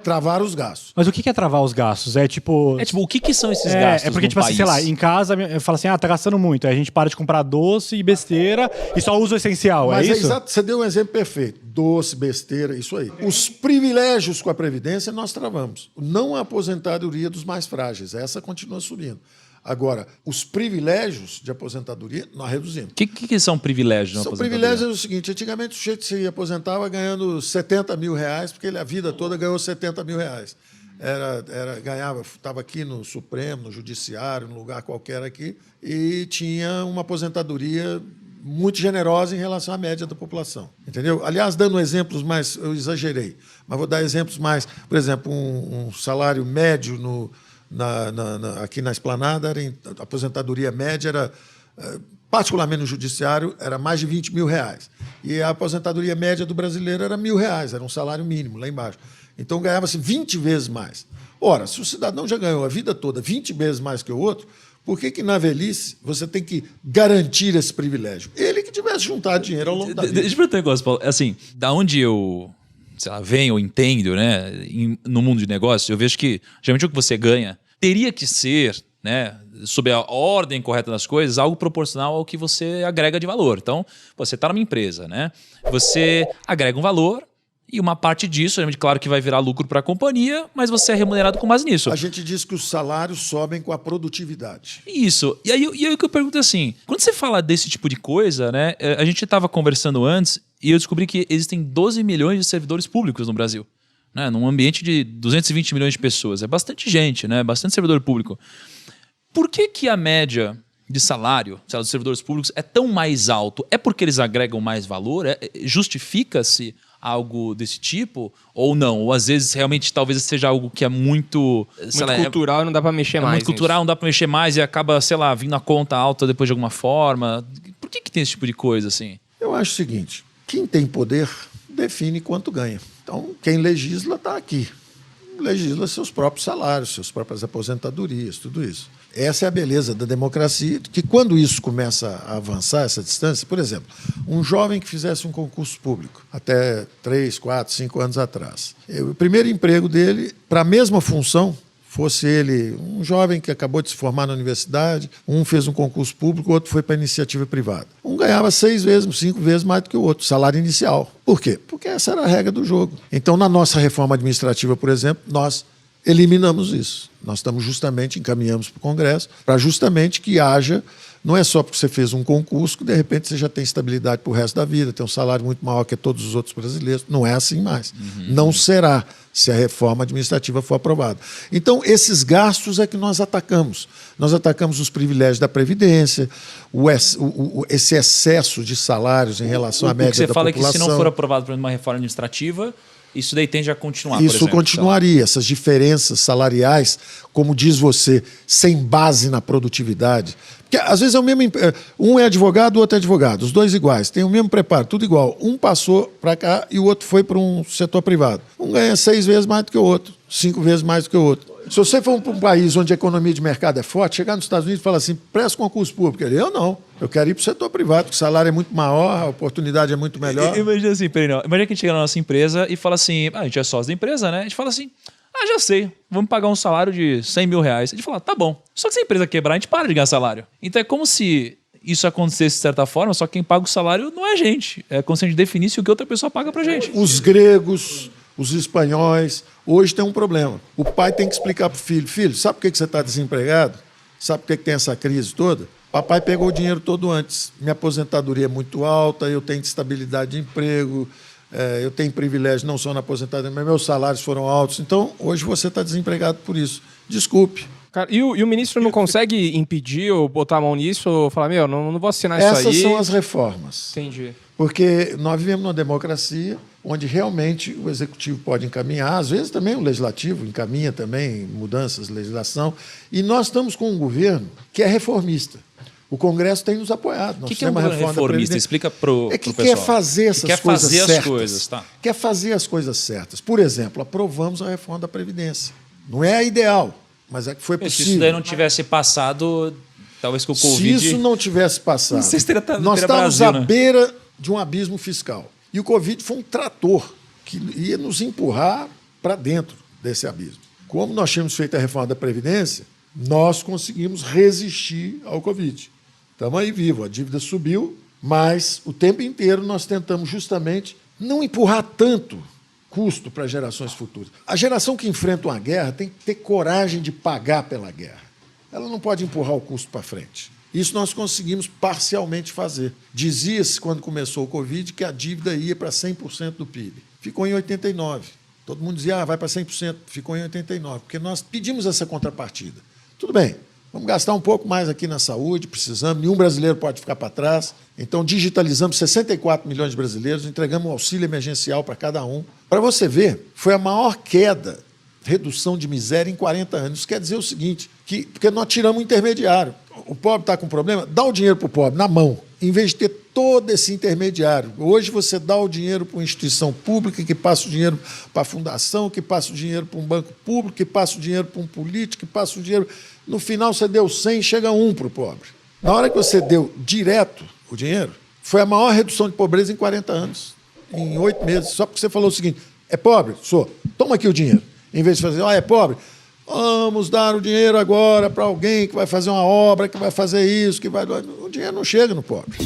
travar os gastos. Mas o que é travar os gastos? É tipo... o que são esses gastos É porque, no tipo assim, país? sei lá, em casa eu falo assim, tá gastando muito. Aí a gente para de comprar doce e besteira e só usa o essencial, Mas é isso? exato, você deu um exemplo perfeito. Doce, besteira, isso aí. Os privilégios com a Previdência nós travamos. Não a aposentadoria dos mais frágeis. Essa continua subindo. Agora, os privilégios de aposentadoria, nós reduzimos. O que são privilégios de uma São aposentadoria? privilégios é o seguinte, antigamente o sujeito se aposentava ganhando 70 mil reais, porque ele a vida toda ganhou 70 mil reais. Ganhava, estava aqui no Supremo, no Judiciário, num lugar qualquer aqui, e tinha uma aposentadoria muito generosa em relação à média da população. Entendeu? Aliás, dando exemplos mais, eu exagerei, mas vou dar exemplos mais. Por exemplo, um salário médio aqui na Esplanada, a aposentadoria média era, particularmente no Judiciário, era mais de 20 mil reais. E a aposentadoria média do brasileiro era R$1.000, era um salário mínimo lá embaixo. Então ganhava-se 20 vezes mais. Ora, se o cidadão já ganhou a vida toda 20 vezes mais que o outro, por que na velhice você tem que garantir esse privilégio? Ele que tivesse juntado dinheiro ao longo da vida. Deixa eu perguntar um negócio, Paulo. Assim, da onde eu venho ou entendo, né, no mundo de negócio, eu vejo que geralmente o que você ganha teria que ser, né, sob a ordem correta das coisas, algo proporcional ao que você agrega de valor. Então, você está numa empresa, né? Você agrega um valor e uma parte disso, claro que vai virar lucro para a companhia, mas você é remunerado com base nisso. A gente diz que os salários sobem com a produtividade. Isso. E aí o que eu pergunto é assim, quando você fala desse tipo de coisa, né, a gente estava conversando antes e eu descobri que existem 12 milhões de servidores públicos no Brasil. Né, num ambiente de 220 milhões de pessoas. É bastante gente, né? Bastante servidor público. Por que a média de salário dos servidores públicos é tão mais alto? É porque eles agregam mais valor? Justifica-se algo desse tipo? Ou não? Ou às vezes realmente talvez seja algo que é muito... cultural e não dá para mexer mais. Muito cultural, não dá para mexer mais e acaba, vindo a conta alta depois de alguma forma. Por que tem esse tipo de coisa assim? Eu acho o seguinte, quem tem poder define quanto ganha. Então, quem legisla está aqui. Legisla seus próprios salários, suas próprias aposentadorias, tudo isso. Essa é a beleza da democracia, que quando isso começa a avançar, essa distância, por exemplo, um jovem que fizesse um concurso público, até 3, 4, 5 anos atrás, o primeiro emprego dele, para a mesma função, fosse ele um jovem que acabou de se formar na universidade, um fez um concurso público, o outro foi para a iniciativa privada. Um ganhava 6 vezes, 5 vezes mais do que o outro, salário inicial. Por quê? Porque essa era a regra do jogo. Então, na nossa reforma administrativa, por exemplo, nós eliminamos isso. Nós encaminhamos para o Congresso, para justamente que haja, não é só porque você fez um concurso que de repente você já tem estabilidade para o resto da vida, tem um salário muito maior que todos os outros brasileiros. Não é assim mais. Não será, se a reforma administrativa for aprovada. Então, esses gastos é que nós atacamos. Nós atacamos os privilégios da Previdência, esse excesso de salários em relação à média da população. O que você fala é que se não for aprovado por uma reforma administrativa, isso daí tende a continuar, Isso continuaria, essas diferenças salariais, como diz você, sem base na produtividade. Porque às vezes é o mesmo, um é advogado, o outro é advogado, os dois iguais, tem o mesmo preparo, tudo igual. Um passou para cá e o outro foi para um setor privado. Um ganha 6 vezes mais do que o outro, 5 vezes mais do que o outro. Se você for para um país onde a economia de mercado é forte, chegar nos Estados Unidos e falar assim, presta concurso público. Eu não. Eu quero ir para o setor privado, porque o salário é muito maior, a oportunidade é muito melhor. Imagina assim, imagina que a gente chega na nossa empresa e fala assim, a gente é sócio da empresa, né? A gente fala assim, já sei, vamos pagar um salário de 100 mil reais. A gente fala, tá bom. Só que se a empresa quebrar, a gente para de ganhar salário. Então é como se isso acontecesse de certa forma, só que quem paga o salário não é a gente. É como se a gente definisse o que outra pessoa paga pra gente. Os gregos, os espanhóis, hoje tem um problema. O pai tem que explicar para o filho, filho, sabe por que você está desempregado? Sabe por que tem essa crise toda? Papai pegou o dinheiro todo antes. Minha aposentadoria é muito alta, eu tenho estabilidade de emprego, eu tenho privilégio não só na aposentadoria, mas meus salários foram altos. Então, hoje você está desempregado por isso. Desculpe. Cara, e o ministro não consegue impedir ou botar a mão nisso ou falar, não vou assinar isso aí? Essas são as reformas. Entendi. Porque nós vivemos numa democracia onde realmente o executivo pode encaminhar, às vezes também o legislativo encaminha também mudanças de legislação, e nós estamos com um governo que é reformista. O Congresso tem nos apoiado. O que é um governo reformista? Explica para o pessoal. Quer fazer essas coisas certas. Coisas, tá? Quer fazer as coisas certas. Por exemplo, aprovamos a reforma da Previdência. Não é a ideal, mas é que foi possível. Se isso daí não tivesse passado, talvez com o Covid... Se isso não tivesse passado, não sei se nós estávamos à beira de um abismo fiscal. E o Covid foi um trator que ia nos empurrar para dentro desse abismo. Como nós tínhamos feito a reforma da Previdência, nós conseguimos resistir ao Covid. Estamos aí vivos, a dívida subiu, mas o tempo inteiro nós tentamos justamente não empurrar tanto custo para gerações futuras. A geração que enfrenta uma guerra tem que ter coragem de pagar pela guerra. Ela não pode empurrar o custo para frente. Isso nós conseguimos parcialmente fazer. Dizia-se, quando começou o Covid, que a dívida ia para 100% do PIB. Ficou em 89%. Todo mundo dizia, vai para 100%. Ficou em 89%, porque nós pedimos essa contrapartida. Tudo bem, vamos gastar um pouco mais aqui na saúde, precisamos, nenhum brasileiro pode ficar para trás. Então, digitalizamos 64 milhões de brasileiros, entregamos um auxílio emergencial para cada um. Para você ver, foi a maior queda, redução de miséria em 40 anos. Isso quer dizer o seguinte, porque nós tiramos o intermediário. O pobre está com problema, dá o dinheiro para o pobre, na mão, em vez de ter todo esse intermediário. Hoje você dá o dinheiro para uma instituição pública, que passa o dinheiro para a fundação, que passa o dinheiro para um banco público, que passa o dinheiro para um político, que passa o dinheiro... No final você deu 100, chega 1 para o pobre. Na hora que você deu direto o dinheiro, foi a maior redução de pobreza em 40 anos, em 8 meses. Só porque você falou o seguinte, é pobre? Sou. Toma aqui o dinheiro. Em vez de fazer, é pobre? Vamos dar o dinheiro agora para alguém que vai fazer uma obra, que vai fazer isso, que vai... O dinheiro não chega no pobre.